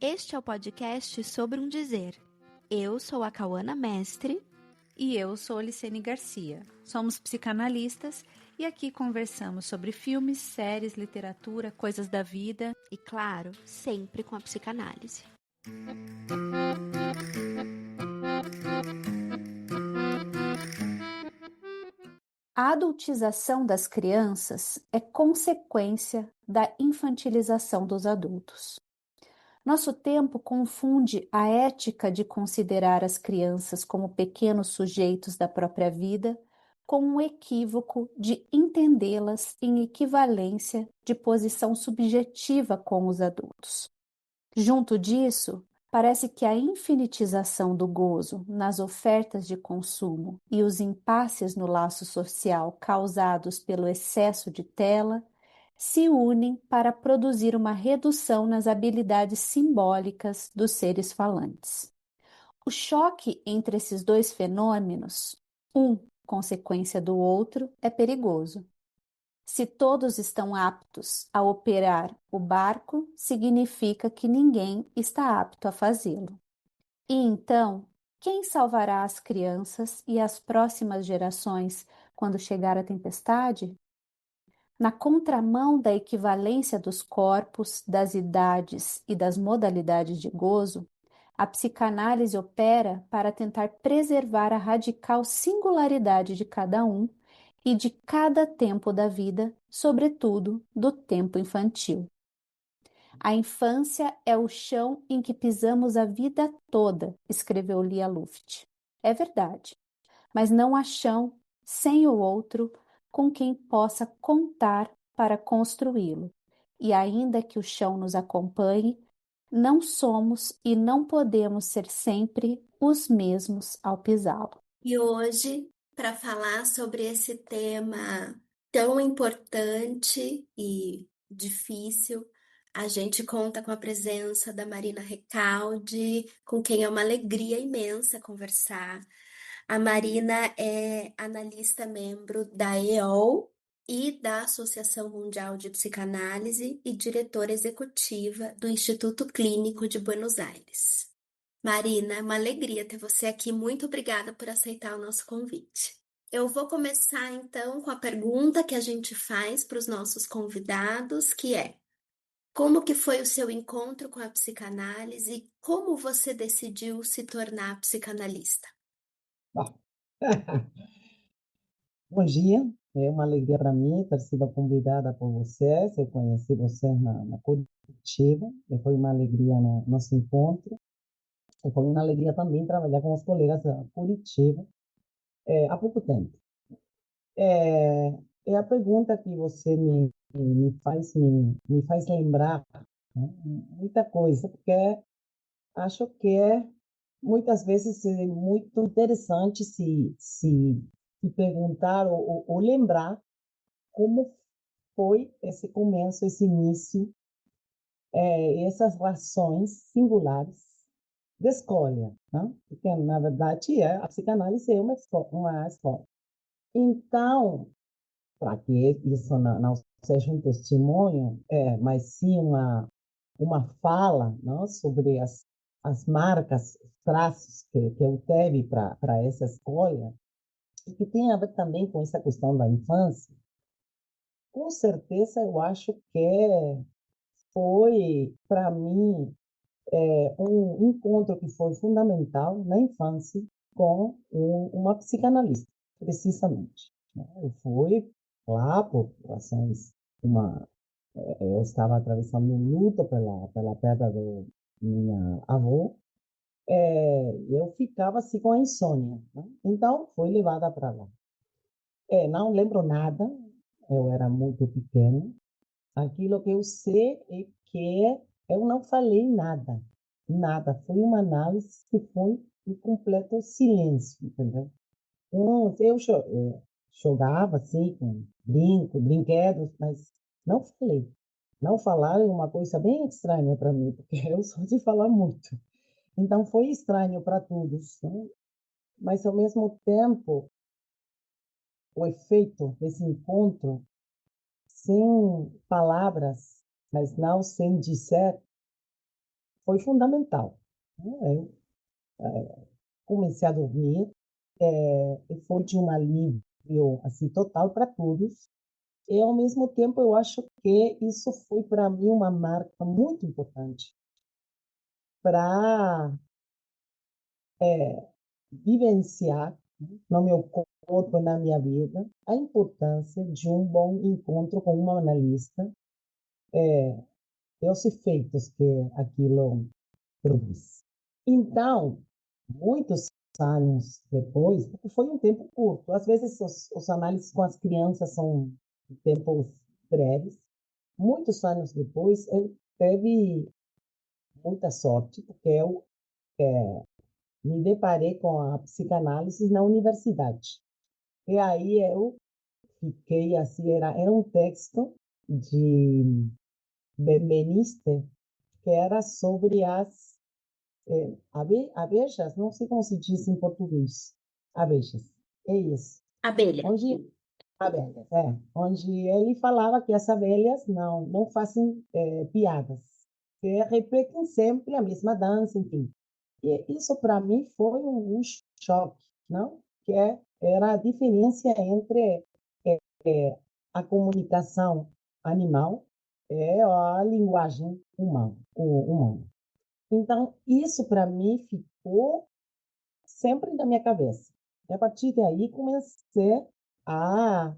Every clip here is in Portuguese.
Este é o podcast Sobre um Dizer. Eu sou a Cauana Mestre. E eu sou a Licene Garcia. Somos psicanalistas e aqui conversamos sobre filmes, séries, literatura, coisas da vida. E claro, sempre com a psicanálise. A adultização das crianças é consequência da infantilização dos adultos. Nosso tempo confunde a ética de considerar as crianças como pequenos sujeitos da própria vida com um equívoco de entendê-las em equivalência de posição subjetiva com os adultos. Junto disso, parece que a infinitização do gozo nas ofertas de consumo e os impasses no laço social causados pelo excesso de tela se unem para produzir uma redução nas habilidades simbólicas dos seres falantes. O choque entre esses dois fenômenos, um consequência do outro, é perigoso. Se todos estão aptos a operar o barco, significa que ninguém está apto a fazê-lo. E então, quem salvará as crianças e as próximas gerações quando chegar a tempestade? Na contramão da equivalência dos corpos, das idades e das modalidades de gozo, a psicanálise opera para tentar preservar a radical singularidade de cada um e de cada tempo da vida, sobretudo do tempo infantil. A infância é o chão em que pisamos a vida toda, escreveu Lia Luft. É verdade, mas não há chão sem o outro com quem possa contar para construí-lo. E ainda que o chão nos acompanhe, não somos e não podemos ser sempre os mesmos ao pisá-lo. E hoje, para falar sobre esse tema tão importante e difícil, a gente conta com a presença da Marina Recalde, com quem é uma alegria imensa conversar. A Marina é analista membro da EOL e da Associação Mundial de Psicanálise e diretora executiva do Instituto Clínico de Buenos Aires. Marina, é uma alegria ter você aqui. Muito obrigada por aceitar o nosso convite. Eu vou começar então com a pergunta que a gente faz para os nossos convidados, que é: como que foi o seu encontro com a psicanálise e como você decidiu se tornar psicanalista? Bom, bom dia, é uma alegria para mim ter sido convidada por vocês. Eu conheci vocês na Curitiba, e foi uma alegria no nosso encontro. E foi uma alegria também trabalhar com os colegas da Curitiba há pouco tempo. É, é a pergunta que você me faz lembrar, né, muita coisa, porque acho que muitas vezes é muito interessante se perguntar ou lembrar como foi esse começo, esse início, essas razões singulares de escolha, né? Porque, na verdade, a psicanálise é uma escolha. Então, para que isso não seja um testemunho, mas sim uma fala, não, sobre as marcas, os traços que eu teve para essa escolha, e que tem a ver também com essa questão da infância. Com certeza, eu acho que foi, para mim, um encontro que foi fundamental na infância com uma psicanalista, precisamente, né? Eu fui lá por razões, eu estava atravessando um luto pela perda da minha avó. Eu ficava assim com a insônia, né? Então fui levada para lá. Não lembro nada, eu era muito pequena. Aquilo que eu sei é que eu não falei nada, nada. Foi uma análise que foi em completo silêncio, entendeu? Eu jogava assim com brinquedos, mas não falei. Não falar é uma coisa bem estranha para mim, porque eu sou de falar muito. Então foi estranho para todos, né? Mas ao mesmo tempo, o efeito desse encontro, sem palavras, mas não sem dizer, foi fundamental, né? Eu comecei a dormir, e foi de um alívio assim total para todos. E ao mesmo tempo eu acho que isso foi para mim uma marca muito importante para vivenciar, né, no meu corpo, na minha vida, a importância de um bom encontro com uma analista, e os efeitos que aquilo produz. Então, muitos anos depois, porque foi um tempo curto, às vezes os análises com as crianças são tempos breves, muitos anos depois, eu teve muita sorte, porque eu me deparei com a psicanálise na universidade. E aí eu fiquei assim, era um texto de Benveniste, que era sobre as abelhas, não sei como se diz em português, abelhas, é isso. Abelha. Onde abelhas, onde ele falava que as abelhas não fazem piadas, que repetem sempre a mesma dança, enfim. E isso para mim foi um choque, não? Era a diferença entre a comunicação animal e a linguagem humana. Então, isso para mim ficou sempre na minha cabeça. E a partir daí comecei a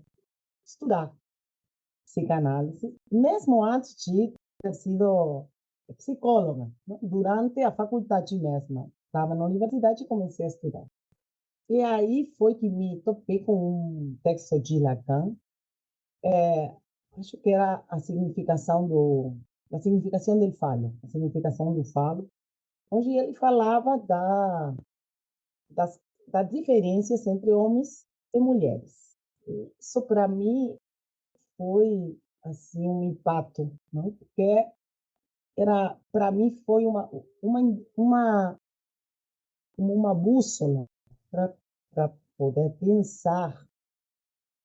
estudar psicanálise, mesmo antes de ter sido psicóloga, né? Durante a faculdade mesmo. Estava na universidade e comecei a estudar. E aí foi que me topei com um texto de Lacan, acho que era a significação do falo, a significação do falo, onde ele falava das, das diferenças entre homens e mulheres. Isso para mim foi assim um impacto, não? Porque era para mim foi uma uma bússola para poder pensar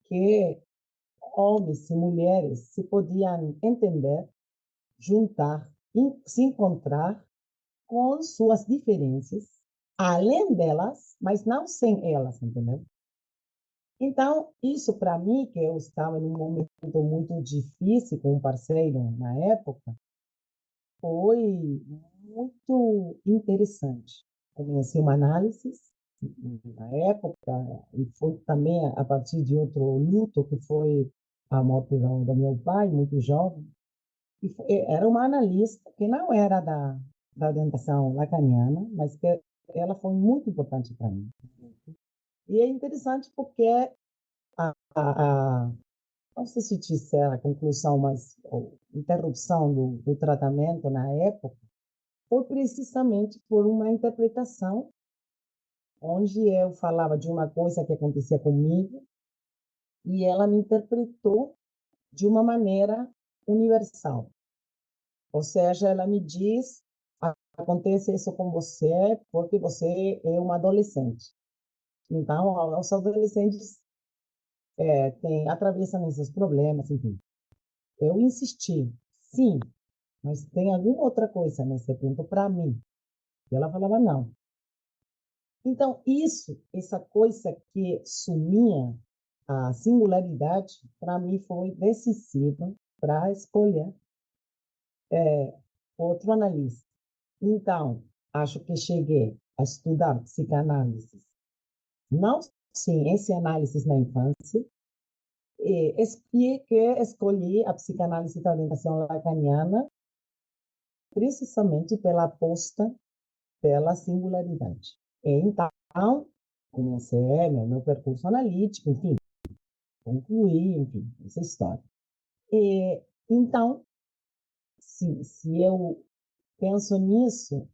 que homens e mulheres se podiam entender, juntar, se encontrar com suas diferenças, além delas, mas não sem elas, entendeu? Então, isso para mim, que eu estava em um momento muito difícil com um parceiro na época, foi muito interessante. Comecei uma análise na época, e foi também a partir de outro luto, que foi a morte do meu pai, muito jovem. Era uma analista que não era da orientação lacaniana, mas que ela foi muito importante para mim. E é interessante porque a não sei se disser a conclusão, mas a interrupção do tratamento na época foi precisamente por uma interpretação onde eu falava de uma coisa que acontecia comigo e ela me interpretou de uma maneira universal. Ou seja, ela me diz: acontece isso com você porque você é uma adolescente. Então, os adolescentes atravessam esses problemas, enfim. Eu insisti, sim, mas tem alguma outra coisa nesse ponto para mim. E ela falava, não. Então, essa coisa que sumia a singularidade, para mim foi decisiva para escolher outro analista. Então, acho que cheguei a estudar psicanálise, não sim, esse análise na infância, e que escolhi a psicanálise da orientação lacaniana precisamente pela aposta pela singularidade. E então, comecei meu percurso analítico, enfim, concluí, enfim, essa história. E, então, se eu penso nisso,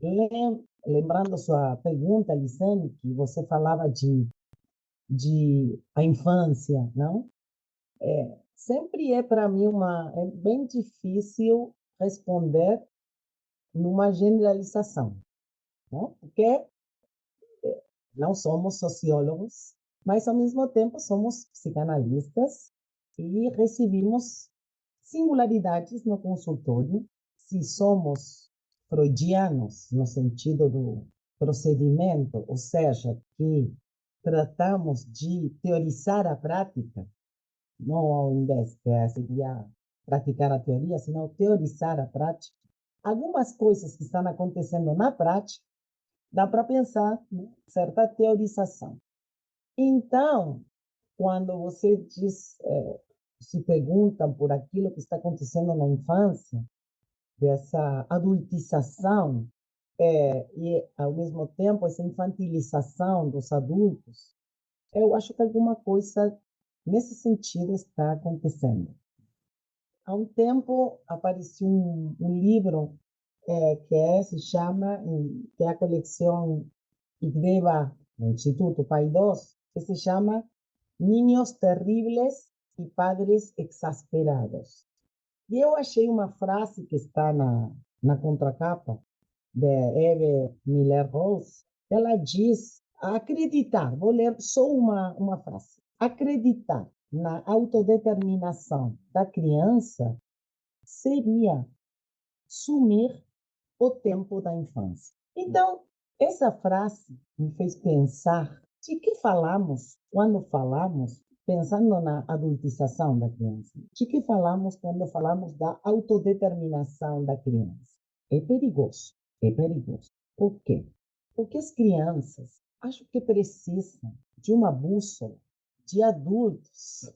lembrando sua pergunta, Licene, que você falava de a infância, não? Sempre para mim é bem difícil responder numa generalização, não? Porque não somos sociólogos, mas ao mesmo tempo somos psicanalistas e recebemos singularidades no consultório. Se somos freudianos, no sentido do procedimento, ou seja, que tratamos de teorizar a prática, não ao invés que seria praticar a teoria, senão teorizar a prática. Algumas coisas que estão acontecendo na prática, dá para pensar em certa teorização. Então, quando você diz, se perguntam por aquilo que está acontecendo na infância, dessa adultização, e, ao mesmo tempo, essa infantilização dos adultos, eu acho que alguma coisa nesse sentido está acontecendo. Há um tempo apareceu um livro se chama, que é a coleção IDEVA, no Instituto Paidós, que se chama Niños Terribles e Padres Exasperados. E eu achei uma frase que está na contracapa, de Eve Miller-Rose. Ela diz: acreditar, vou ler só uma frase, acreditar na autodeterminação da criança seria sumir o tempo da infância. Então, essa frase me fez pensar de que falamos quando falamos, pensando na adultização da criança. De que falamos quando falamos da autodeterminação da criança? É perigoso, é perigoso. Por quê? Porque as crianças, acho que precisam de uma bússola de adultos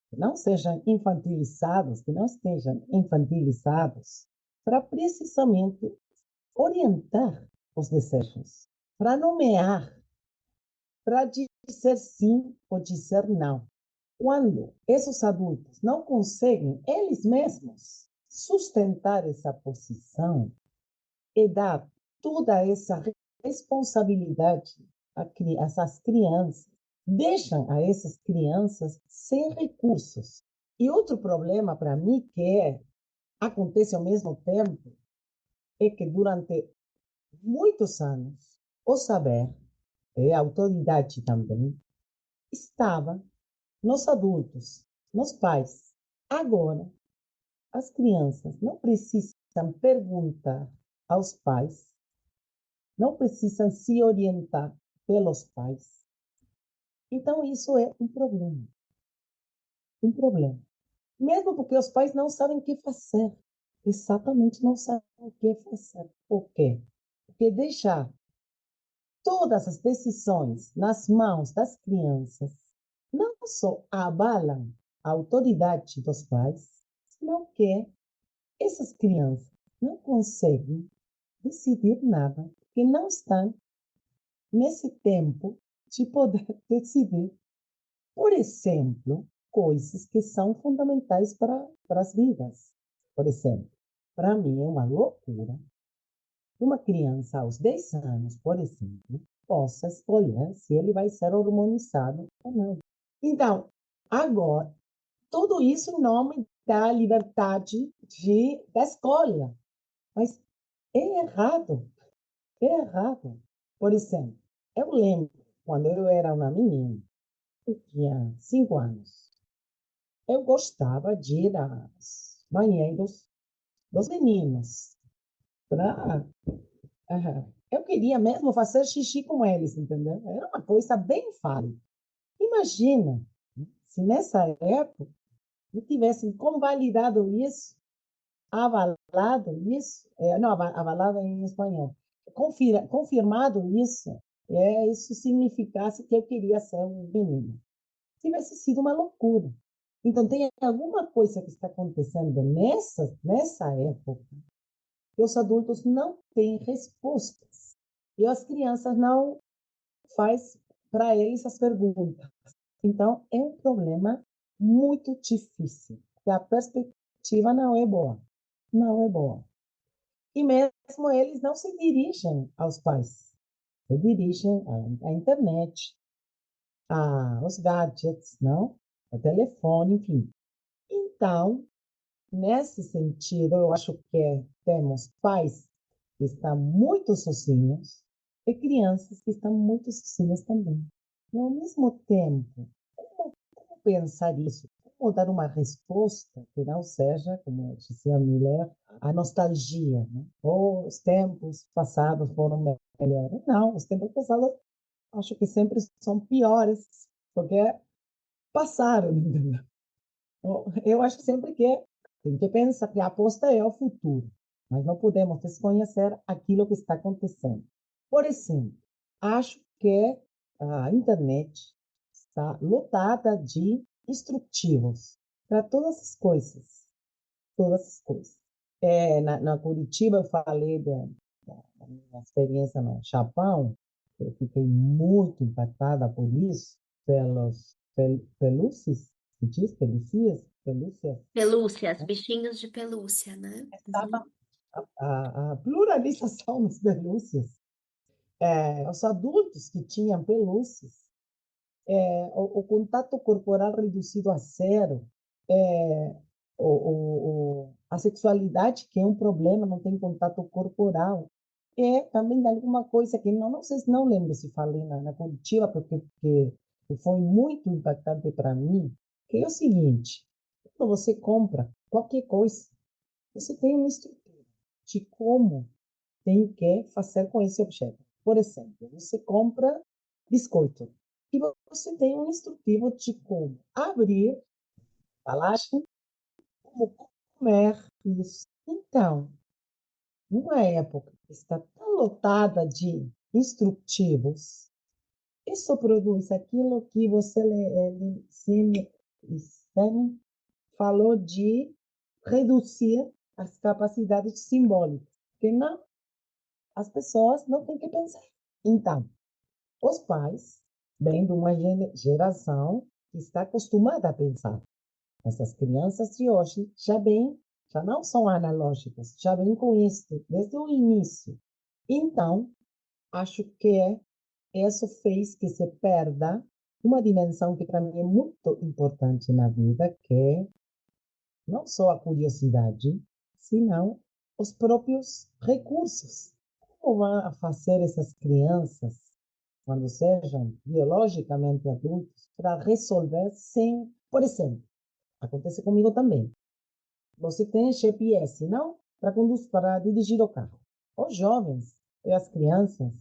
que não sejam infantilizados, que não estejam infantilizados, para precisamente orientar os desejos, para nomear, para dizer sim ou dizer não. Quando esses adultos não conseguem, eles mesmos, sustentar essa posição e dar toda essa responsabilidade a essas crianças, deixam a essas crianças sem recursos. E outro problema para mim que acontece ao mesmo tempo é que durante muitos anos o saber e a autoridade também estava nos adultos, nos pais. Agora, as crianças não precisam perguntar aos pais, não precisam se orientar pelos pais. Então, isso é um problema. Um problema. Mesmo porque os pais não sabem o que fazer. Exatamente não sabem o que fazer. Por quê? Porque deixar todas as decisões nas mãos das crianças não só abalam a autoridade dos pais, senão que essas crianças não conseguem decidir nada, porque não estão nesse tempo de poder decidir, por exemplo, coisas que são fundamentais para as vidas. Por exemplo, para mim é uma loucura uma criança aos 10 anos, por exemplo, possa escolher se ele vai ser hormonizado ou não. Então, agora, tudo isso em nome da liberdade da escolha. Mas é errado. É errado. Por exemplo, eu lembro, quando eu era uma menina, eu tinha 5 anos, eu gostava de ir aos banheiros dos meninos. Eu queria mesmo fazer xixi com eles, entendeu? Era uma coisa bem fácil. Imagina se nessa época eu tivessem convalidado isso, avalado isso, não, avalado em espanhol, confirmado isso, isso significasse que eu queria ser um menino. Tivesse sido uma loucura. Então, tem alguma coisa que está acontecendo nessa época que os adultos não têm respostas. E as crianças não faz para eles as perguntas. Então, é um problema muito difícil, porque a perspectiva não é boa. Não é boa. E mesmo eles não se dirigem aos pais. Se dirigem à internet, aos gadgets, não? Ao telefone, enfim. Então, nesse sentido, eu acho que temos pais que estão muito sozinhos e crianças que estão muito sozinhas também. E, ao mesmo tempo, como pensar isso? como dar uma resposta que não seja, como dizia Miller, a nostalgia, né? Ou os tempos passados foram melhores. Não, os tempos passados acho que sempre são piores, porque passaram, entendeu? Eu acho sempre que tem que pensar que a aposta é o futuro, mas não podemos desconhecer aquilo que está acontecendo. Por exemplo, acho que a internet está lotada de instrutivos para todas as coisas. Na Curitiba, eu falei da minha experiência no Japão, eu fiquei muito impactada por isso, pelúcias, se diz, pelúcias, Pelúcias, né? bichinhos de pelúcia, né? Estava a pluralização das pelúcias. Os adultos que tinham pelúcias, o contato corporal reduzido a zero, é, a sexualidade, que é um problema, não tem contato corporal. É também alguma coisa que não sei se não lembro se falei na Curitiba, porque foi muito impactante para mim, que é o seguinte: quando você compra qualquer coisa, você tem uma estrutura de como tem que fazer com esse objeto. Por exemplo, você compra biscoito e você tem um instrutivo de como abrir a embalagem, como comer isso. Então, numa época que está tão lotada de instrutivos, isso produz aquilo que você falou de reduzir as capacidades simbólicas, que não, as pessoas não têm que pensar. Então, os pais vêm de uma geração que está acostumada a pensar. Essas crianças de hoje já não são analógicas, já vêm com isso desde o início. Então, acho que isso fez que se perda uma dimensão que para mim é muito importante na vida, que é não só a curiosidade, senão os próprios recursos. Como vão fazer essas crianças, quando sejam biologicamente adultos, para resolver sem, por exemplo, acontece comigo também. Você tem GPS, não? Para dirigir o carro. Os jovens e as crianças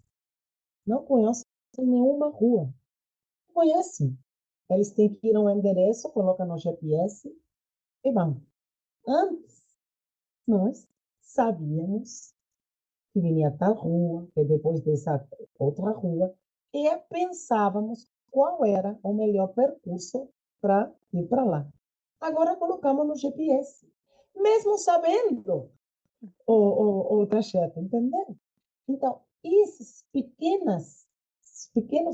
não conhecem nenhuma rua. Não conhecem. Eles têm que ir a um endereço, colocam no GPS e vão. Antes, nós sabíamos que vinha tal rua, que depois dessa outra rua, e pensávamos qual era o melhor percurso para ir para lá. Agora colocamos no GPS, mesmo sabendo o trajeto, entendeu? Então, esses pequenos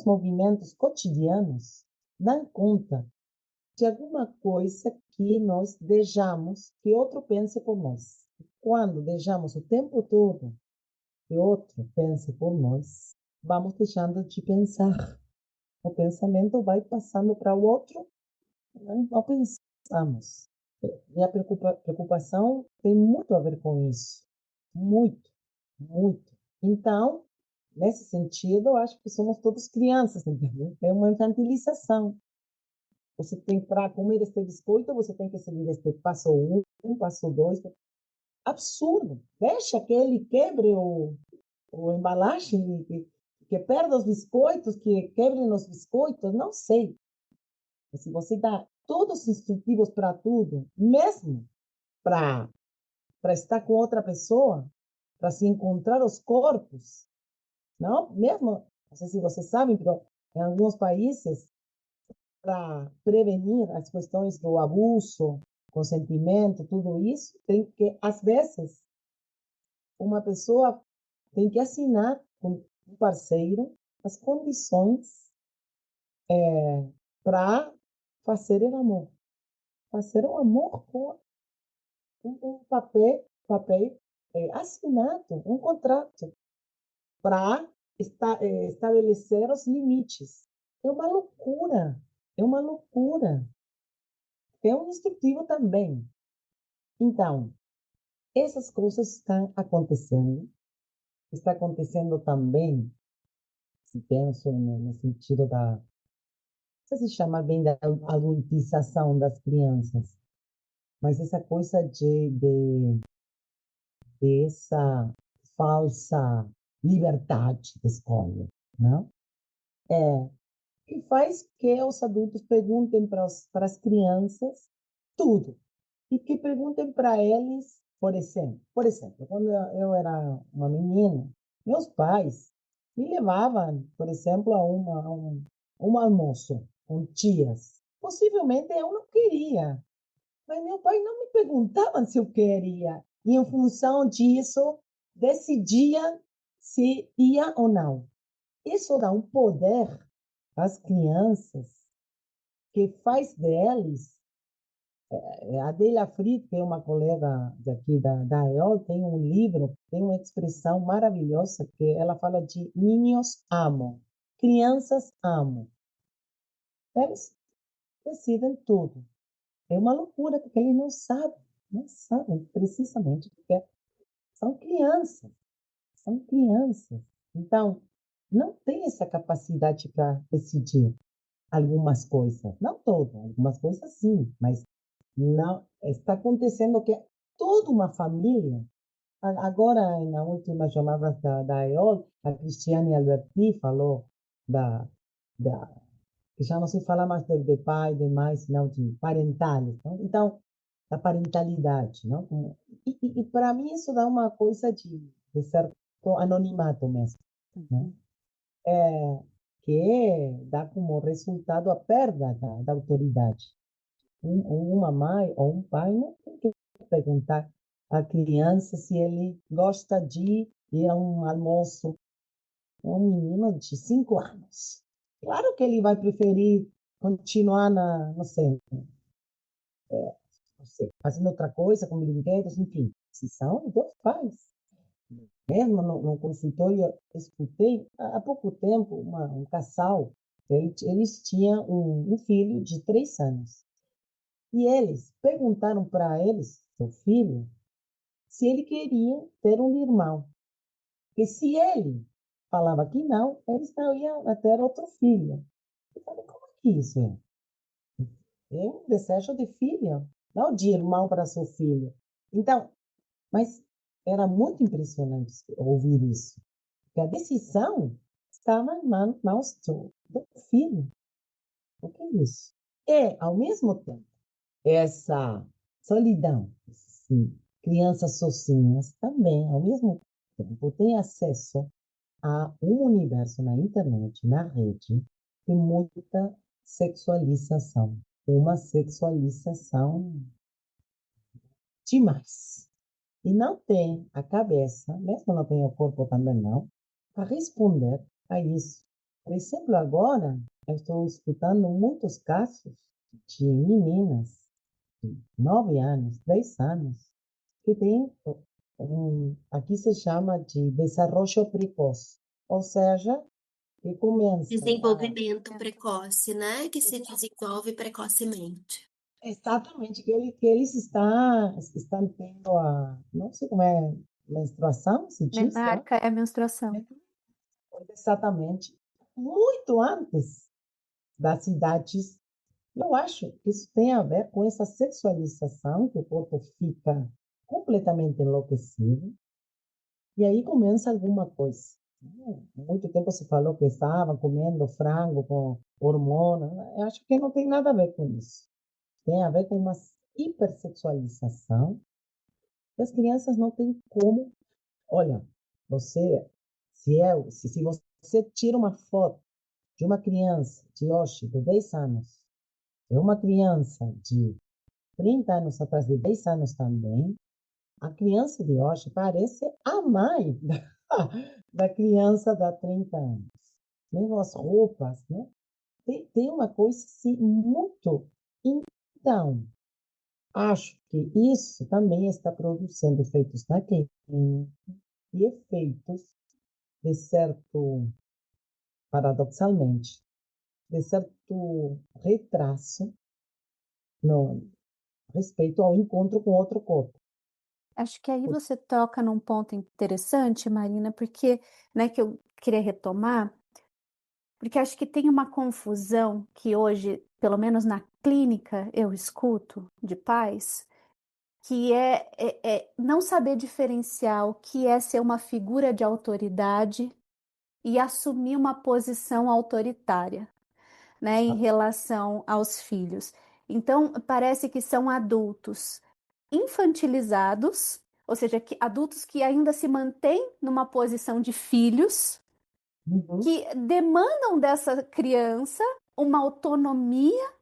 movimentos cotidianos dão conta de alguma coisa que nós deixamos que outro pense por nós. Quando deixamos o tempo todo que outro pense por nós, vamos deixando de pensar. O pensamento vai passando para o outro, não pensamos. Minha preocupação tem muito a ver com isso. Muito, muito. Então, nesse sentido, eu acho que somos todos crianças, entendeu? É uma infantilização. Você tem para comer este biscoito, você tem que seguir este passo passo dois. Absurdo. Deixa que ele quebre o embalagem, que perda os biscoitos, que quebrem os biscoitos, não sei. Se você dá todos os instrutivos para tudo, mesmo para estar com outra pessoa, para se encontrar os corpos, não? Mesmo, não sei se vocês sabem, mas em alguns países, para prevenir as questões do abuso, consentimento, tudo isso, tem que, às vezes, uma pessoa tem que assinar com um parceiro as condições para fazer o amor. Fazer o amor com um papel assinado, um contrato, para estabelecer os limites. É uma loucura, é uma loucura. É um instrutivo também. Então, essas coisas estão acontecendo. Está acontecendo também, se penso no sentido sei se chama bem da adultização das crianças, mas essa coisa dessa falsa liberdade de escolha, não? É, que faz que os adultos perguntem para as crianças tudo e que perguntem para eles, por exemplo, quando eu era uma menina, meus pais me levavam, por exemplo, a um almoço com tias. Possivelmente eu não queria, mas meu pai não me perguntava se eu queria. E em função disso, decidia se ia ou não. Isso dá um poder às crianças que faz deles. A Adélia Frito, que é uma colega daqui da EOL, tem um livro, tem uma expressão maravilhosa que ela fala de niños amo, crianças amo. Eles decidem tudo. É uma loucura, porque eles não sabem precisamente, porque são crianças, são crianças. Então, não tem essa capacidade para decidir algumas coisas. Não todas, algumas coisas sim, mas não está acontecendo que toda uma família, agora na última jornada da EOL, a Cristiane Alberti falou da, da que já não se fala mais de pai, de mãe, senão de parentales, não? Então, da parentalidade, não? E para mim isso dá uma coisa de certo anonimato mesmo, né? É, que dá como resultado a perda da autoridade. Uma mãe ou um pai não tem que perguntar à criança se ele gosta de ir a um almoço, um menino de 5 anos. Claro que ele vai preferir continuar não sei, fazendo outra coisa, com brinquedos, enfim. Se são dos pais. Mesmo no consultório, escutei há pouco tempo um casal, eles tinham um filho de 3 anos. E eles perguntaram para eles, seu filho, se ele queria ter um irmão. E se ele falava que não, eles não iam ter outro filho. Eu falei, como é que isso é? É um desejo de filho, não de irmão para seu filho. Então, mas era muito impressionante ouvir isso. Porque a decisão estava nas mãos do filho. O que é isso? E, ao mesmo tempo, essa solidão, sim, crianças sozinhas também, ao mesmo tempo, têm acesso a um universo na internet, na rede, de muita sexualização. Uma sexualização demais. E não tem a cabeça, mesmo não tem o corpo também não, para responder a isso. Por exemplo, agora, eu estou escutando muitos casos de meninas de 9 anos, 10 anos, que têm, aqui se chama de desenvolvimento precoce, ou seja, que começam a. Desenvolvimento precoce, né? Que se desenvolve precocemente. Exatamente, que eles estão tendo não sei como é, menstruação, se diz, não? Menarca é a menstruação. Exatamente, muito antes das idades. Eu acho que isso tem a ver com essa sexualização, que o corpo fica completamente enlouquecido, e aí começa alguma coisa. Muito tempo se falou que estavam comendo frango com hormônio. Eu acho que não tem nada a ver com isso. Tem a ver com uma hipersexualização. E as crianças não têm como. Olha, você, se você tira uma foto de uma criança de hoje, de 10 anos, e uma criança de 30 anos atrás, de 10 anos também, a criança de hoje parece a mãe da criança de 30 anos. Mesmo as roupas, né? Tem uma coisa assim, muito. Então, acho que isso também está produzindo efeitos na clínica e efeitos, de certo, paradoxalmente, de certo retraso no respeito ao encontro com outro corpo. Acho que aí você toca num ponto interessante, Marina, porque, né, que eu queria retomar, Porque acho que tem uma confusão que hoje, pelo menos na clínica, eu escuto de pais, que é não saber diferenciar o que é ser uma figura de autoridade e assumir uma posição autoritária, né, em relação aos filhos. Então, parece que são adultos infantilizados, ou seja, adultos que ainda se mantêm numa posição de filhos, Uhum. que demandam dessa criança uma autonomia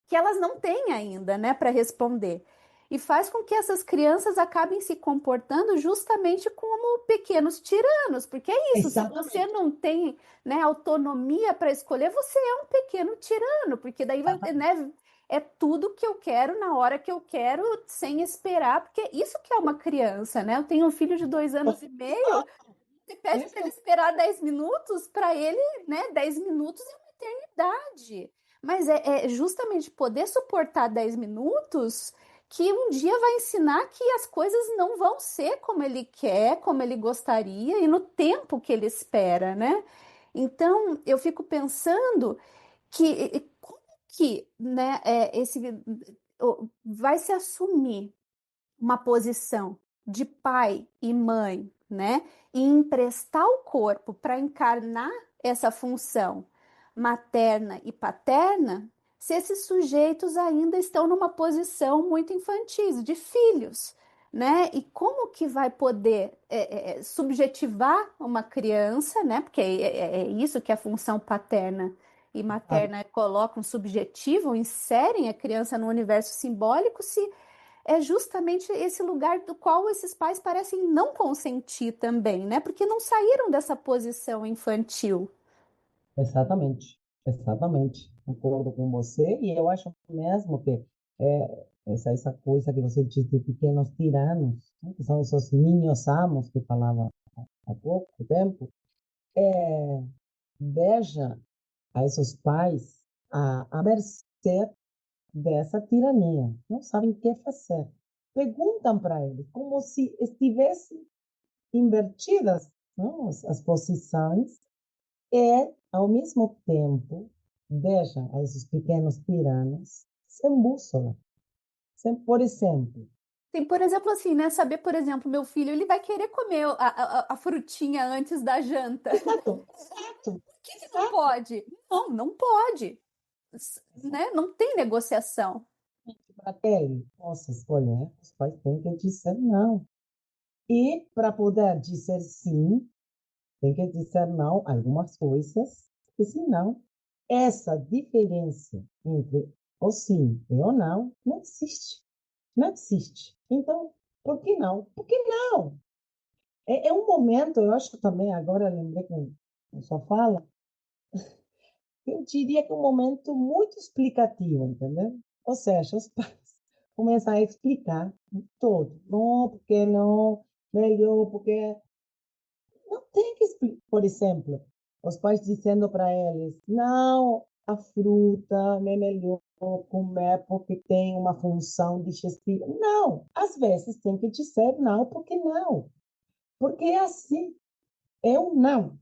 que elas não têm ainda, né, para responder. E faz com que essas crianças acabem se comportando justamente como pequenos tiranos, porque é isso, se você Exatamente. não tem, né, autonomia para escolher, você é um pequeno tirano, porque daí vai, né, é tudo que eu quero na hora que eu quero, sem esperar, porque isso que é uma criança, né? Eu tenho um filho de 2 anos e meio, você pede para ele Isso. esperar 10 minutos, para ele, né, 10 minutos é uma eternidade. Mas é justamente poder suportar 10 minutos que um dia vai ensinar que as coisas não vão ser como ele quer, como ele gostaria e no tempo que ele espera, né? Então, eu fico pensando que como que, né, vai se assumir uma posição de pai e mãe, né? E emprestar o corpo para encarnar essa função materna e paterna, se esses sujeitos ainda estão numa posição muito infantil, de filhos, né? E como que vai poder subjetivar uma criança, né? Porque é isso que a função paterna e materna colocam subjetivo, inserem a criança no universo simbólico, se é justamente esse lugar do qual esses pais parecem não consentir também, né? Porque não saíram dessa posição infantil. Exatamente, exatamente. Concordo com você e eu acho mesmo que essa coisa que você disse de pequenos tiranos, né, que são esses ninhos amos que falava há pouco tempo, deixa a esses pais à mercê dessa tirania. Não sabem o que fazer. Perguntam para eles como se estivessem invertidas, não, as posições e, ao mesmo tempo, deixa a esses pequenos tiranos sem bússola. Sem, por exemplo, Tem, por exemplo, assim, né? Saber, por exemplo, meu filho, ele vai querer comer a frutinha antes da janta. exato, exato, Por que que não exato, pode? Não, não pode, né? Não tem negociação. para que ele possa escolher, os pais têm que dizer não. E para poder dizer sim, tem que dizer não a algumas coisas, porque senão essa diferença entre o sim e o não não existe. Não existe. Então, por que não? Por que não? É um momento, eu acho que também, agora lembrei com a sua fala, eu diria que é um momento muito explicativo, entendeu? Ou seja, os pais começam a explicar todo. Não, porque não, melhor, porque não tem que explicar. Por exemplo, os pais dizendo para eles, não, a fruta é melhor comer porque tem uma função digestiva. Não, às vezes tem que dizer não, porque não. Porque é assim, é um não.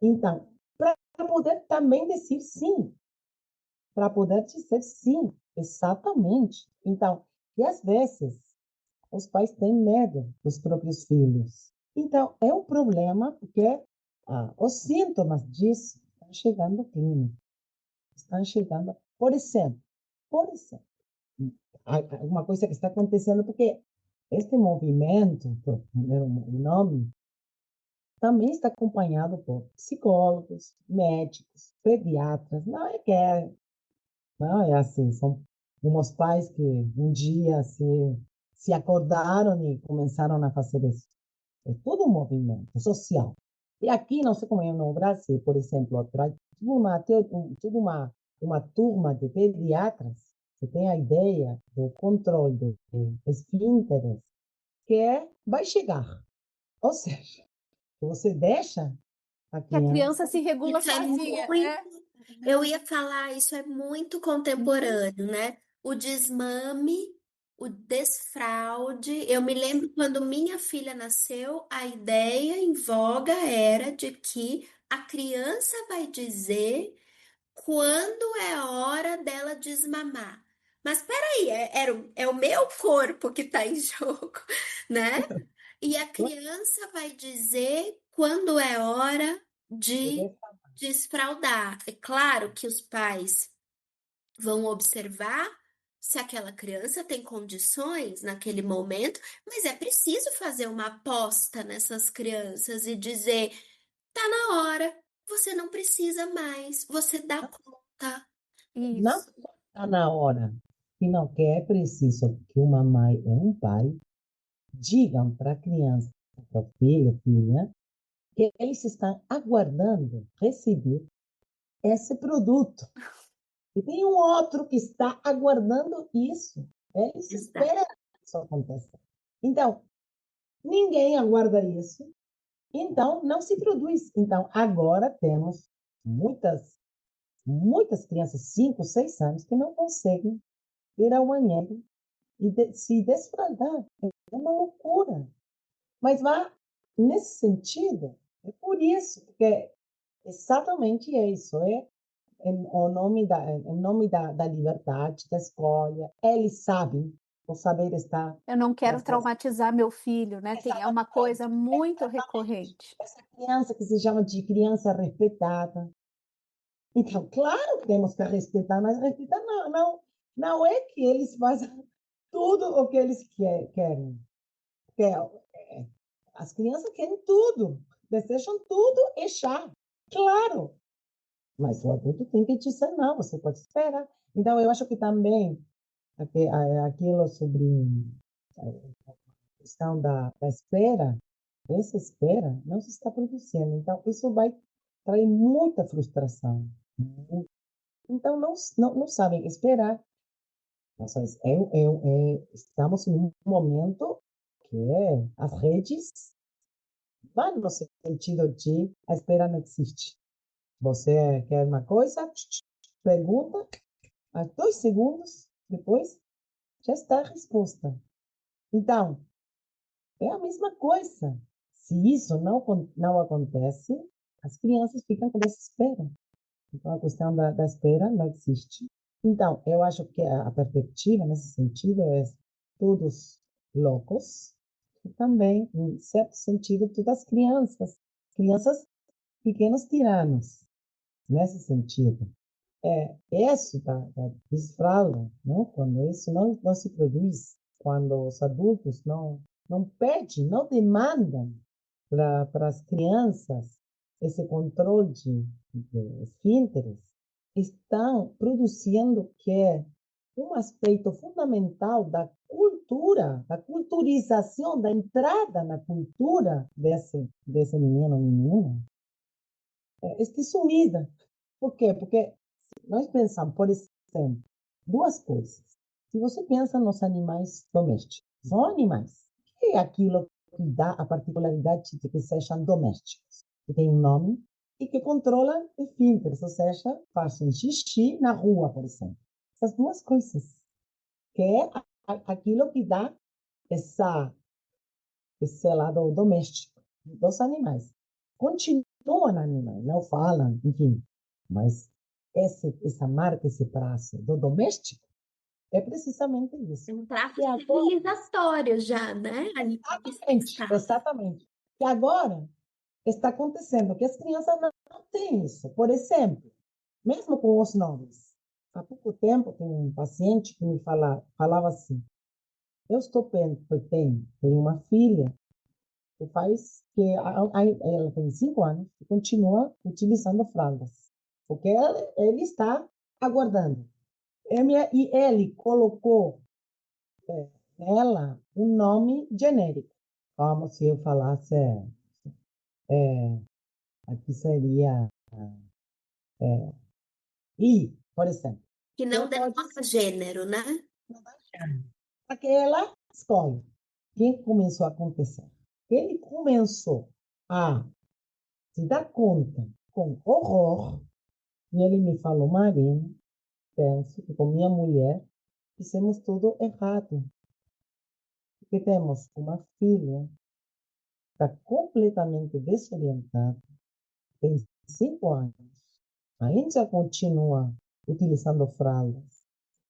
Então, para poder também dizer sim, para poder dizer sim, exatamente. Então, e às vezes os pais têm medo dos próprios filhos. Então, é um problema porque os sintomas disso estão chegando à clínica. Estão chegando, por exemplo, uma coisa que está acontecendo, porque este movimento, por o nome, também está acompanhado por psicólogos, médicos, pediatras. Não é assim, são uns pais que um dia se acordaram e começaram a fazer isso. É todo um movimento social. E aqui, não sei como é no Brasil, por exemplo, traz uma turma de pediatras que tem a ideia do controle de esfínteres, vai chegar. Ou seja, você deixa a Que a criança. criança se regula Isso é sozinha, muito, né? eu ia falar, isso é muito contemporâneo, né? O desmame, o desfraude. Eu me lembro quando minha filha nasceu, a ideia em voga era de que a criança vai dizer quando é hora dela desmamar. Mas peraí, é o meu corpo que está em jogo, né? E a criança vai dizer quando é hora de desfraldar. É claro que os pais vão observar se aquela criança tem condições naquele momento, mas é preciso fazer uma aposta nessas crianças e dizer: tá na hora, você não precisa mais, você dá conta. Não Isso. está na hora, sino que é preciso que uma mãe ou um pai digam para a criança, para o filho, filha, que eles estão aguardando receber esse produto. E tem um outro que está aguardando isso. Eles Exato. esperam que isso aconteça. Então, ninguém aguarda isso. Então, não se produz. Então, agora temos muitas crianças, 5, 6 anos, que não conseguem ir ao banheiro e se desfraldar. É uma loucura. Mas vai nesse sentido. É por isso, porque exatamente é isso. Em nome da liberdade, da escolha. Eles sabem, o saber está Eu não quero nas nossas. traumatizar meu filho, né? É uma Exatamente, coisa muito exatamente. recorrente. Essa criança que se chama de criança respeitada. Então, claro que temos que respeitar, mas respeitar não é que eles façam tudo o que eles querem. Porque, as crianças querem tudo, desejam tudo e já. Claro, mas o adulto tem que dizer não, você pode esperar. Então, eu acho que também aquilo sobre a questão da espera, essa espera não se está produzindo. Então, isso vai trazer muita frustração. Então, não sabem esperar. Nossa, estamos em um momento que as redes vão no sentido de a espera não existe. Você quer uma coisa, pergunta, a 2 segundos depois já está a resposta. Então, é a mesma coisa. Se isso não acontece, as crianças ficam com desespero. Então, a questão da espera não existe. Então, eu acho que a perspectiva, nesse sentido, é todos loucos e também, em certo sentido, todas as crianças pequenos tiranos, nesse sentido. Isso da desfralda, não? Quando isso não se produz, quando os adultos não pedem, não demandam para as crianças esse controle de esfínteres, estão produzindo que é um aspecto fundamental da culturização, da entrada na cultura desse menino ou menina, está sumida. Por quê? Porque nós pensamos, por exemplo, duas coisas. Se você pensa nos animais domésticos, são animais. O que é aquilo que dá a particularidade de que sejam domésticos? Que tem um nome e que controla esfínteres, ou seja, fazem xixi na rua, por exemplo. Essas duas coisas. Que é aquilo que dá esse lado doméstico dos animais. Continuam animais, não falam, enfim, mas essa marca, esse traço do doméstico é precisamente isso. É um traço E agora, civilizatório já, né? Ali está. exatamente. E agora está acontecendo que as crianças não têm isso. Por exemplo, mesmo com os nomes. Há pouco tempo, tem um paciente que me falava assim, eu estou tenho uma filha ela tem 5 anos e continua utilizando fraldas, porque ele está aguardando. E ele colocou nela um nome genérico, como se eu falasse, aqui seria I, por exemplo. Que Eu não pode denota gênero, né? aquela escola. O que começou a acontecer? Ele começou a se dar conta com horror, e ele me falou, Marina, penso que com minha mulher fizemos tudo errado. Porque temos uma filha que está completamente desorientada, tem 5 anos, a Índia continua utilizando fraldas.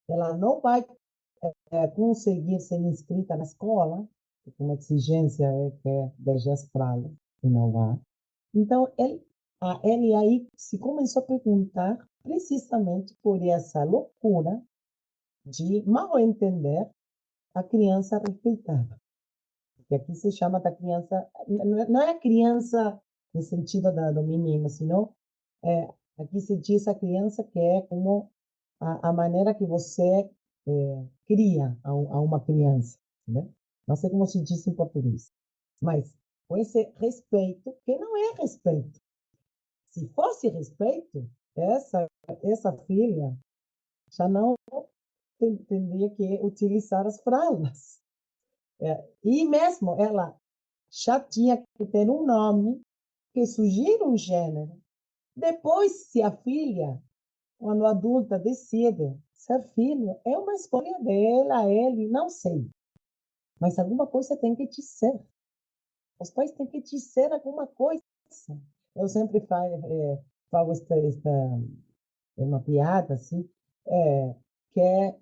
Ela não vai conseguir ser inscrita na escola, porque uma exigência é que deixe as fraldas, e não vai. Então, ele aí se começou a perguntar precisamente por essa loucura de mal entender a criança respeitada. Que aqui se chama da criança, não é a criança no sentido do menino, senão aqui se diz a criança que é como a maneira que você cria a uma criança, né? Não sei como se diz em português, mas com esse respeito, que não é respeito. Se fosse respeito, essa filha já não teria que utilizar as fraldas. E mesmo ela já tinha que ter um nome que sugira um gênero. Depois, se a filha, quando adulta, decide ser filho, é uma escolha dela, ele, não sei. Mas alguma coisa tem que dizer. Os pais têm que dizer alguma coisa. Eu sempre falo uma piada, assim, que é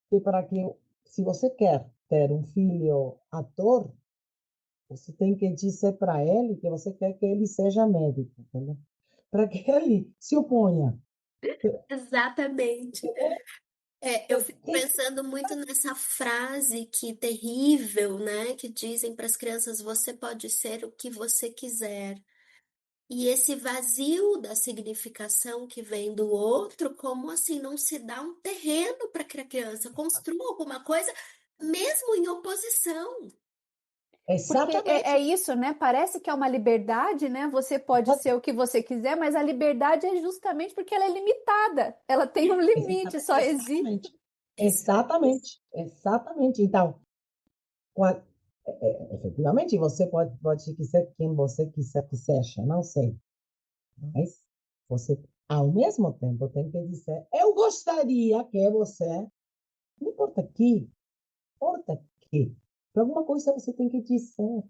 que para que, se você quer ter um filho ator, você tem que dizer para ele que você quer que ele seja médico, entendeu? Para que ele se oponha. Exatamente. Eu fico pensando muito nessa frase que terrível, né? Que dizem para as crianças: você pode ser o que você quiser. E esse vazio da significação que vem do outro, como assim não se dá um terreno para que a criança construa alguma coisa, mesmo em oposição? Porque é Exatamente. isso, né? Parece que é uma liberdade, né? Você pode ser o que você quiser, mas a liberdade é justamente porque ela é limitada. Ela tem um limite, só existe. Exatamente. Exatamente. Exatamente. Então, efetivamente, você pode ser quem você quiser que seja, não sei. Mas você, ao mesmo tempo, tem que dizer: eu gostaria que você, não importa que, importa que, por alguma coisa você tem que dizer.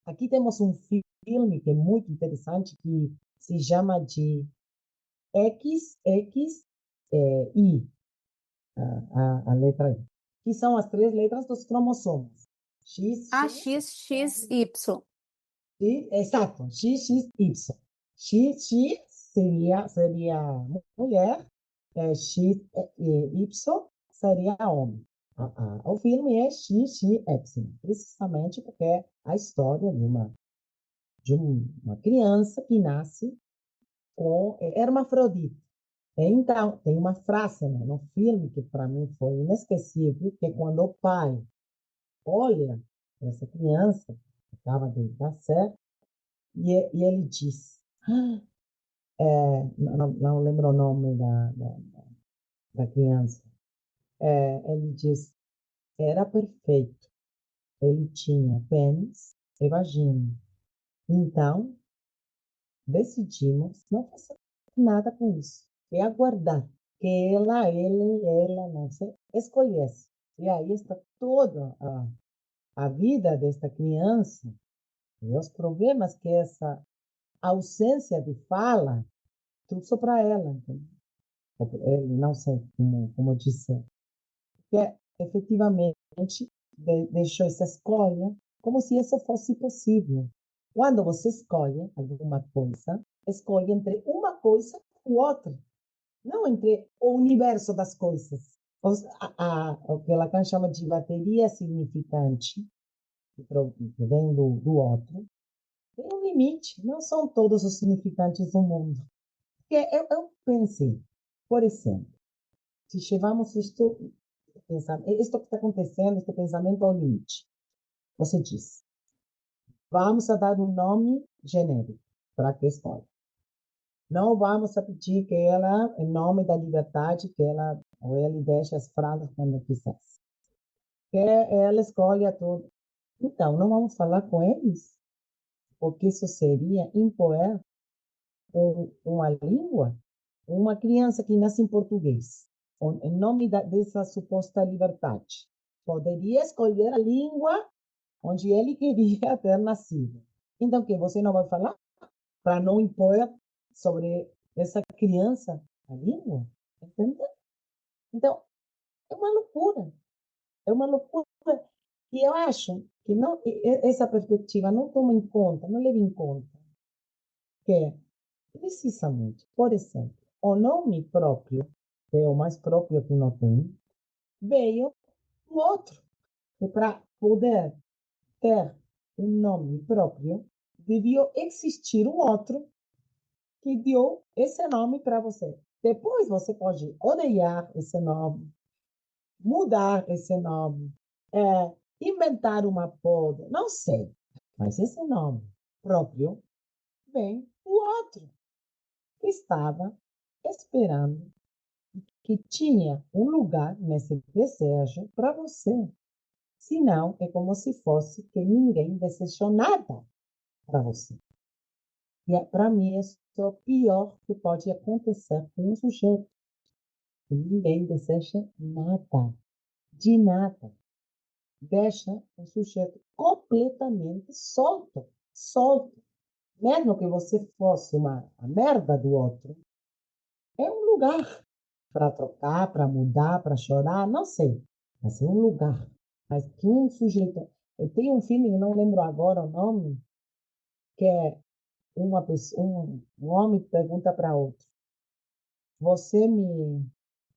Aqui temos um filme que é muito interessante, que se chama de XX I, a letra I, que são as 3 letras dos cromossomos. X, A X, X, X, Y. exato, X, X, Y. X, X seria mulher, X, Y seria homem. O filme é X, X, Y, precisamente porque é a história de uma criança que nasce com hermafrodita. Então, tem uma frase, né, no filme que para mim foi inesquecível, que é quando o pai olha essa criança que acaba de nascer e ele diz, não lembro o nome da criança, ele diz, era perfeito, ele tinha pênis e vagina. Então, decidimos não fazer nada com isso. É aguardar que ela, não sei, escolhesse. E aí está toda a vida desta criança e os problemas que essa ausência de fala trouxe para ela. Entendeu? Não sei como dizer. Que efetivamente deixou essa escolha como se isso fosse possível. Quando você escolhe alguma coisa, escolhe entre uma coisa e outra, não entre o universo das coisas. O que Lacan chama de bateria significante, que vem do outro, tem um limite, não são todos os significantes do mundo. Porque eu pensei, por exemplo, se chamamos isto que está acontecendo, este pensamento ao limite. Você diz, vamos a dar um nome genérico para a questão. Não vamos a pedir que ela, em nome da liberdade, que ela ou ele deixe as fraldas quando quiser. Que ela escolha tudo. Então, não vamos falar com eles, porque isso seria impor uma língua. Uma criança que nasce em português, em nome dessa suposta liberdade, poderia escolher a língua onde ele queria ter nascido. Então, o que você não vai falar para não impor sobre essa criança a língua? Entende? Então, é uma loucura. É uma loucura. E eu acho que não, essa perspectiva não toma em conta, não leva em conta que, precisamente, por exemplo, o nome próprio, que é o mais próprio que não tem, veio do outro. E para poder ter um nome próprio, devia existir um outro que deu esse nome para você. Depois você pode odiar esse nome, mudar esse nome, inventar uma poda, não sei. Mas esse nome próprio vem do outro que estava esperando, que tinha um lugar nesse desejo para você. Senão, é como se fosse que ninguém desejou nada para você. E para mim, isso é o pior que pode acontecer com um sujeito. Que ninguém deseja nada, de nada. Deixa o sujeito completamente solto, solto. Mesmo que você fosse a merda do outro, é um lugar para trocar, para mudar, para chorar, não sei. Mas é um lugar. Mas que um sujeito. Eu tenho um filme, não lembro agora o nome, que é uma pessoa, um homem pergunta para outro: Você me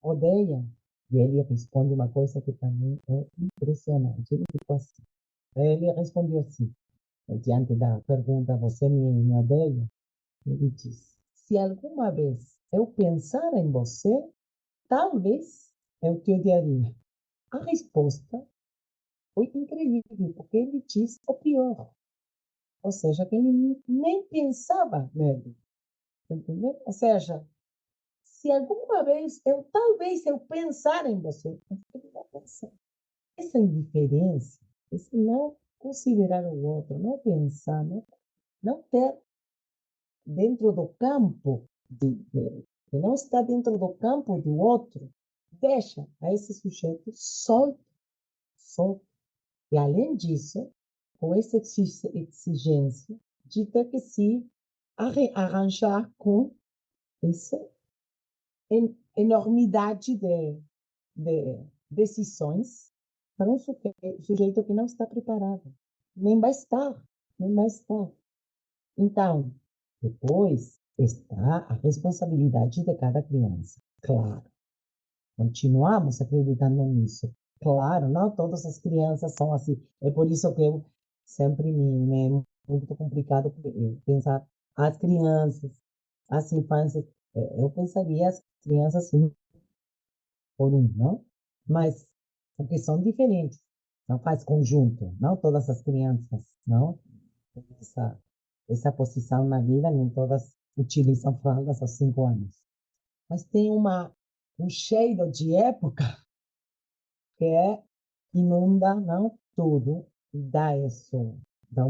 odeia? E ele responde uma coisa que para mim é impressionante. Ele ficou assim. Ele respondeu assim, diante da pergunta: Você me odeia? Ele diz: Se alguma vez eu pensar em você, talvez eu te odiaria. A resposta foi incrível, porque ele disse o pior. Ou seja, que ele nem pensava nele. Entendeu? Ou seja, se alguma vez talvez eu pensar em você, ele não pensar. Essa indiferença, esse não considerar o outro, não pensar, não ter dentro do campo que não está dentro do campo do outro, deixa a esse sujeito solto, solto. E além disso, com essa exigência de ter que se arranjar com essa enormidade de decisões para um sujeito que não está preparado. Nem vai estar, nem vai estar. Então, depois está a responsabilidade de cada criança. Claro, continuamos acreditando nisso. Claro, não todas as crianças são assim. É por isso que eu sempre me é muito complicado pensar as crianças, as infâncias. Eu pensaria as crianças um por um, não? Mas porque são diferentes. Não faz conjunto. Não todas as crianças, não? Essa, essa posição na vida, nem todas utilizam fraldas aos 5 anos. Mas tem um cheiro de época que inunda, não tudo, e dá isso, dá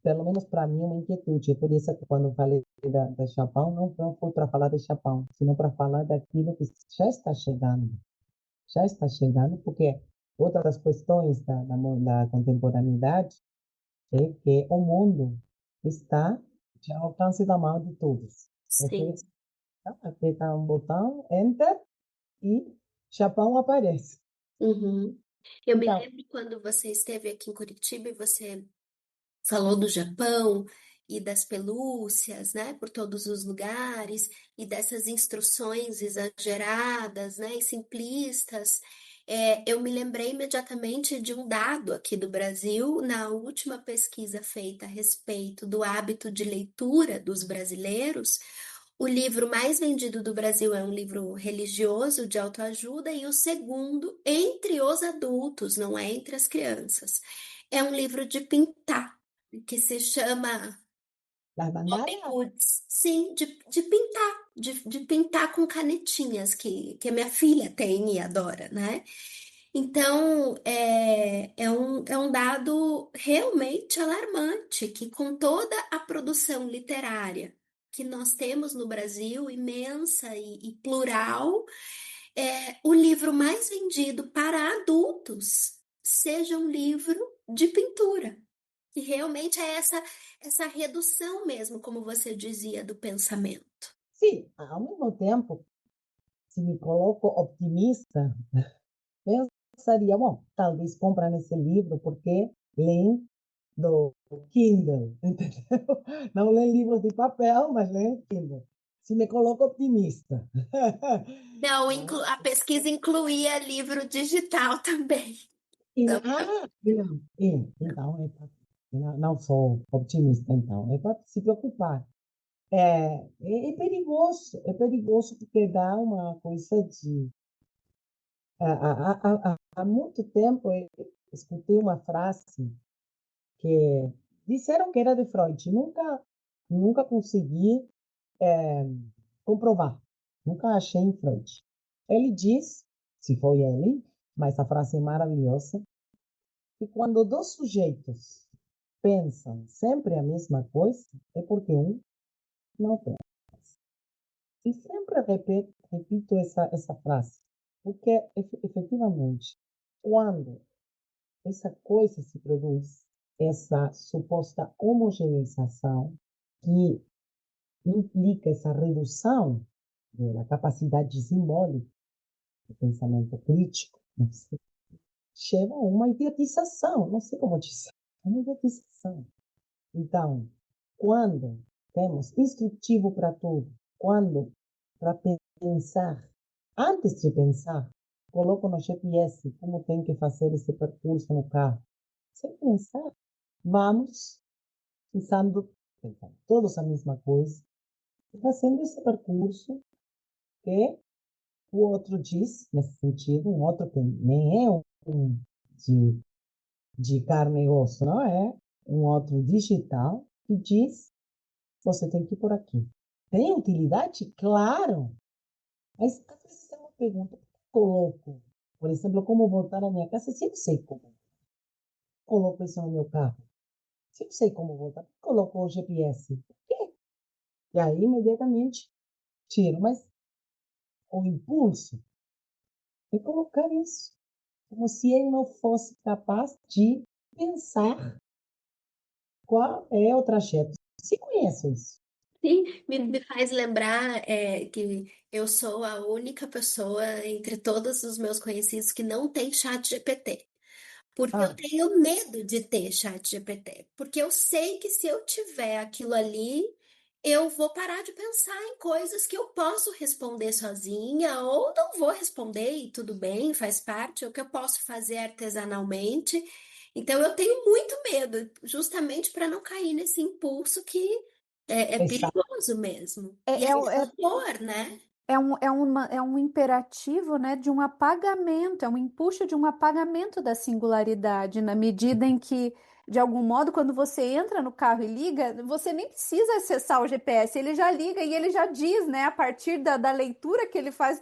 pelo menos para mim, uma inquietude. É por isso que quando eu falei da Japão, não foi para falar de Japão, senão para falar daquilo que já está chegando, porque outra das questões da contemporaneidade é que o mundo está ao alcance da mão de todos. Você Sim. aperta um botão, enter, e Japão aparece. Uhum. Eu me Então, lembro quando você esteve aqui em Curitiba e você falou do Japão e das pelúcias, né, por todos os lugares e dessas instruções exageradas, né, e simplistas. Eu me lembrei imediatamente de um dado aqui do Brasil, na última pesquisa feita a respeito do hábito de leitura dos brasileiros. O livro mais vendido do Brasil é um livro religioso de autoajuda e o segundo entre os adultos, não é entre as crianças. É um livro de pintar que se chama las Robin bandadas, Hoods. Sim, de pintar, de pintar com canetinhas, que a minha filha tem e adora, né? Então, é um dado realmente alarmante, que com toda a produção literária que nós temos no Brasil, imensa e plural, o livro mais vendido para adultos seja um livro de pintura. que realmente é essa redução mesmo, como você dizia, do pensamento. Sim, ao mesmo tempo, se me coloco optimista, pensaria, bom, talvez compram esse livro porque leem do Kindle, entendeu? Não leem livros de papel, mas leem Kindle. Se me coloco optimista. Não, Não? a pesquisa incluía livro digital também. Então, Então, não sou optimista, então. É para se preocupar. É perigoso porque dá uma coisa de. Há muito tempo eu escutei uma frase que disseram que era de Freud. Nunca consegui comprovar. Nunca achei em Freud. Ele diz, se foi ele, mas a frase é maravilhosa, que quando dois sujeitos pensam sempre a mesma coisa, é porque um não pensa. E sempre repito essa frase, porque efetivamente, quando essa coisa se produz, essa suposta homogeneização, que implica essa redução da capacidade simbólica do pensamento crítico, chega a uma idiotização, não sei como dizer, uma idiotização. Então, quando temos instrutivo para tudo, quando para pensar, antes de pensar, coloco no GPS como tem que fazer esse percurso no carro. Sem pensar, vamos pensando todos a mesma coisa, e fazendo esse percurso que o outro diz, nesse sentido, um outro que nem é um de, de carne e osso, não é? Um outro digital, que diz você tem que ir por aqui. Tem utilidade? Claro. Mas às vezes é uma pergunta que eu coloco. Por exemplo, como voltar à minha casa, se eu sei como. Coloco isso no meu carro. Se eu sei como voltar, coloco o GPS. Por quê? E aí, imediatamente, tiro. Mas o impulso é colocar isso. Como se ele não fosse capaz de pensar qual é o trajeto. Se conhece isso. sim, me faz lembrar que eu sou a única pessoa entre todos os meus conhecidos que não tem chat GPT. Porque eu Ah, tenho medo de ter chat GPT. Porque eu sei que se eu tiver aquilo ali, eu vou parar de pensar em coisas que eu posso responder sozinha ou não vou responder e tudo bem, faz parte, é o que eu posso fazer artesanalmente. Então eu tenho muito medo, justamente para não cair nesse impulso que é exato. perigoso mesmo. E É, é, é, assustador, né? é um imperativo, né, de um apagamento, é um empuxo de um apagamento da singularidade, na medida em que, de algum modo, quando você entra no carro e liga, você nem precisa acessar o GPS, ele já liga e ele já diz, né, a partir da leitura que ele faz.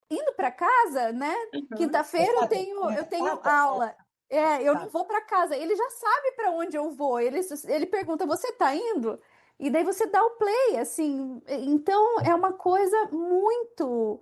Indo para casa, né? Uhum. Quinta-feira Exato. eu tenho Exato. aula. É, eu não Exato. vou para casa. Ele já sabe para onde eu vou. Ele pergunta: "Você tá indo?" E daí você dá o play, assim. Então é uma coisa muito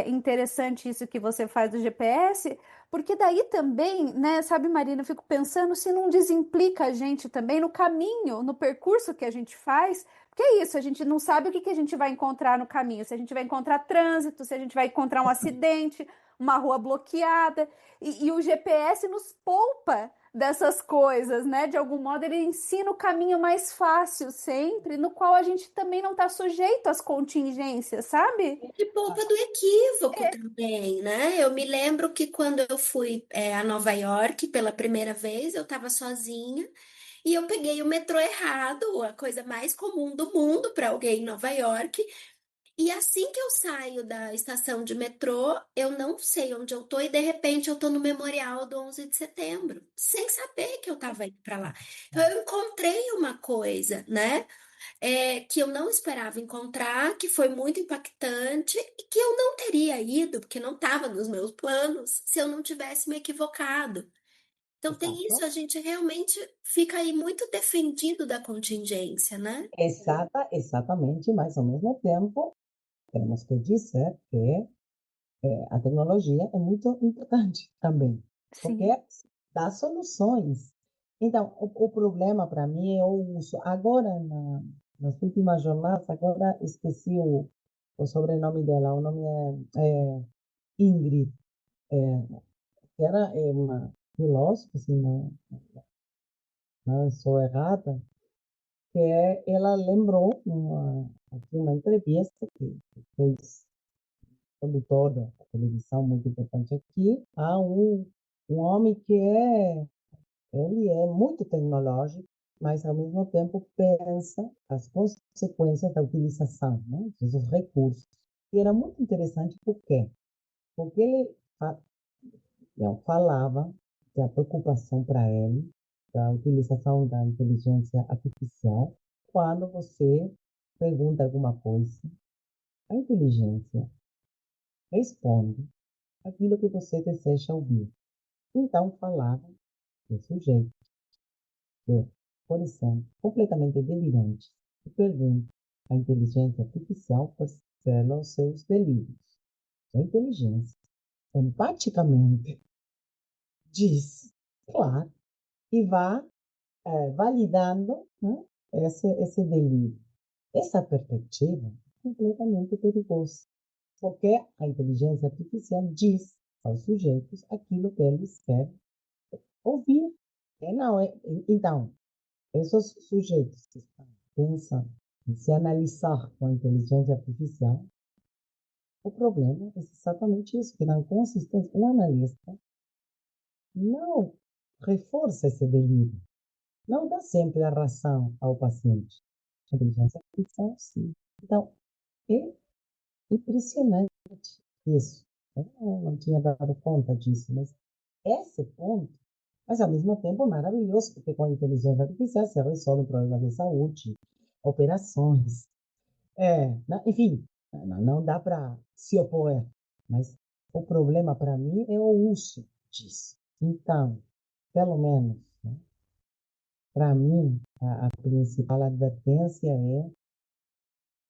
interessante isso que você faz do GPS, porque daí também, né? Sabe, Marina, eu fico pensando se não desimplica a gente também no caminho, no percurso que a gente faz. Porque é isso, a gente não sabe o que a gente vai encontrar no caminho, se a gente vai encontrar trânsito, se a gente vai encontrar um acidente, uma rua bloqueada. E o GPS nos poupa dessas coisas, né? De algum modo, ele ensina o caminho mais fácil sempre, no qual a gente também não está sujeito às contingências, sabe? E poupa do equívoco também, né? Eu me lembro que quando eu fui a Nova York pela primeira vez, eu estava sozinha e eu peguei o metrô errado, a coisa mais comum do mundo para alguém em Nova York. E assim que eu saio da estação de metrô, eu não sei onde eu tô e de repente eu tô no Memorial do 11 de Setembro, sem saber que eu estava indo para lá. Então eu encontrei uma coisa, né? Que eu não esperava encontrar, que foi muito impactante e que eu não teria ido, porque não estava nos meus planos, se eu não tivesse me equivocado. Então tem isso, Exato. a gente realmente fica aí muito defendido da contingência, né? Exatamente, mas ao mesmo tempo, temos que dizer que a tecnologia é muito importante também, porque Sim. dá soluções. Então, o problema para mim é o uso. Agora, nas últimas jornadas, agora esqueci o sobrenome dela. O nome é Ingrid, é, que era uma filósofa, se não estou errada, ela lembrou aqui uma entrevista que fez condutor da televisão muito importante aqui, a um homem ele é muito tecnológico, mas ao mesmo tempo pensa as consequências da utilização, né, desses recursos. E era muito interessante por quê? Porque ele não, falava da preocupação para ele da utilização da inteligência artificial quando você pergunta alguma coisa, a inteligência responde aquilo que você deseja ouvir. Então, falava de sujeito que, por exemplo, completamente delirante, e pergunta à inteligência artificial quais serão os seus delírios. A inteligência empaticamente diz, claro, e vai validando, né, esse delírio. Essa perspectiva é completamente perigosa, porque a inteligência artificial diz aos sujeitos aquilo que eles querem ouvir. Não, então, esses sujeitos que estão pensando em se analisar com a inteligência artificial, o problema é exatamente isso, que na consistência, um analista não reforça esse delírio, não dá sempre a razão ao paciente. A inteligência artificial, sim. Então, é impressionante isso. Eu não tinha dado conta disso, mas esse ponto, mas ao mesmo tempo é maravilhoso, porque com a inteligência artificial você resolve problemas de saúde, operações, enfim, não dá para se opor, mas o problema para mim é o uso disso. Então, pelo menos, né, para mim, a principal advertência é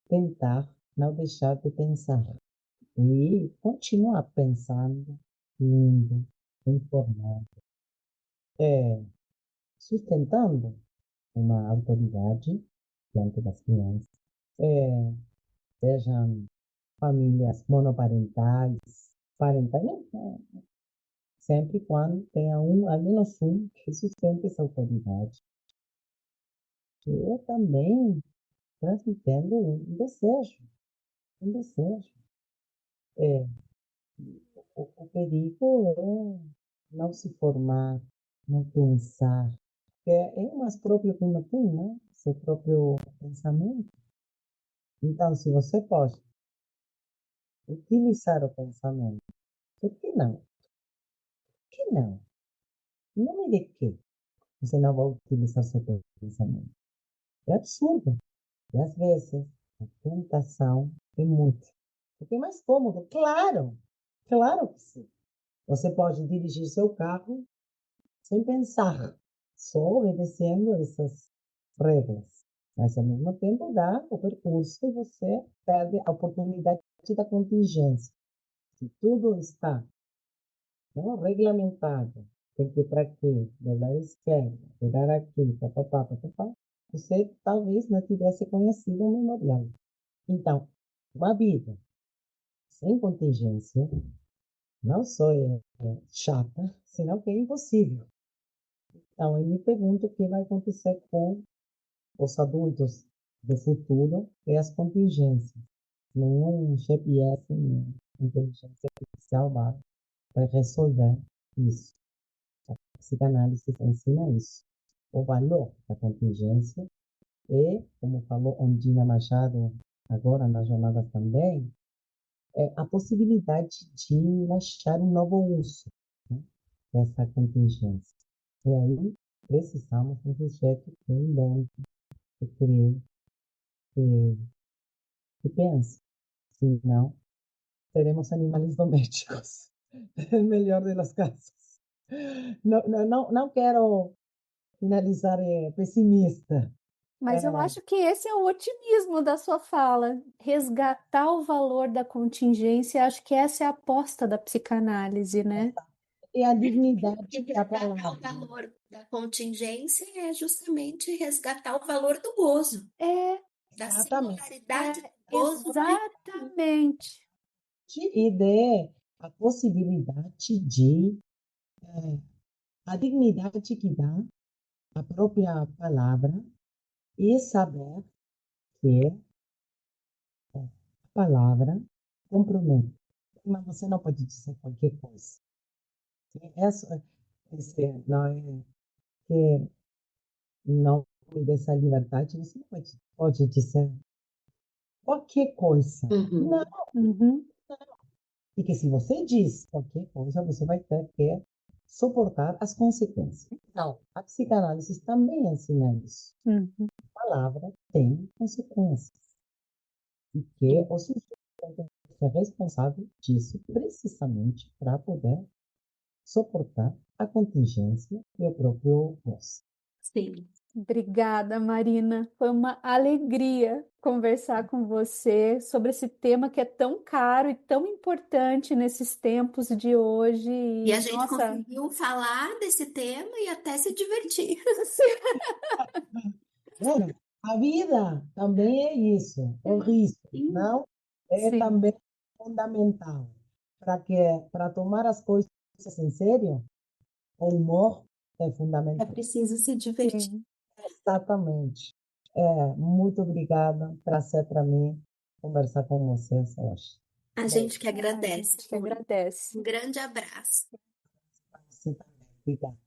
tentar não deixar de pensar e continuar pensando, indo, informando, sustentando uma autoridade diante das crianças, sejam famílias monoparentais, parentais, sempre quando tenha ao menos um que sustente essa autoridade. E também transmitendo um desejo. É, o perigo é não se formar, não pensar, é mais próprio que não tem, né? Seu próprio pensamento. Então, se você pode utilizar o pensamento, por que não? Por que não? Em nome de quê você não vai utilizar seu pensamento? É absurdo. E às vezes a tentação é muito. Porque é mais cômodo, claro, claro que sim. Você pode dirigir seu carro sem pensar, só obedecendo essas regras. Mas, ao mesmo tempo, dá o percurso e você perde a oportunidade da contingência. Se tudo está, não, regulamentado, tem que ir para aqui, dobrar à esquerda, virar aqui, papapá, papapá, você talvez não tivesse conhecido o memorial. Então, uma vida sem contingência não só é chata, senão que é impossível. Então, eu me pergunto o que vai acontecer com os adultos do futuro e as contingências. Nenhum GPS, nem inteligência artificial vai resolver isso. A psicanálise ensina isso. O valor da contingência e, como falou Ondina Machado agora nas jornadas também, é a possibilidade de achar um novo uso, né, dessa contingência. E aí precisamos de um sujeito que invente, que crie, que, que pense. Senão, seremos animais domésticos. El melhor de los casos. Não quero finalizar pessimista. Mas eu acho que esse é o otimismo da sua fala, resgatar o valor da contingência, acho que essa é a aposta da psicanálise, né? é a dignidade da Resgatar o palavra. valor da contingência é justamente resgatar o valor do gozo, da Exatamente. singularidade do gozo. Exatamente. E dê a possibilidade de, a dignidade que dá a própria palavra e saber que a palavra compromete. Mas você não pode dizer qualquer coisa. Não é que não me dê essa liberdade, você não pode dizer qualquer coisa. Uhum. Não. Uhum. E que se você diz qualquer coisa, você vai ter que suportar as consequências. Então, a psicanálise também ensina isso. Uhum. A palavra tem consequências. E que o sujeito tem que ser responsável disso precisamente para poder suportar a contingência e o próprio gozo. Sim. Obrigada, Marina. Foi uma alegria conversar com você sobre esse tema que é tão caro e tão importante nesses tempos de hoje. E a gente Nossa, conseguiu falar desse tema e até se divertir. Bueno, a vida também é isso, o risco, Sim. não? É sim, também fundamental para tomar as coisas em sério, o humor é É fundamental. preciso se divertir. sim. Exatamente. Muito obrigada. Prazer para mim conversar com vocês hoje. A gente que agradece A gente que muito. agradece. Um grande abraço. Você também. Obrigada.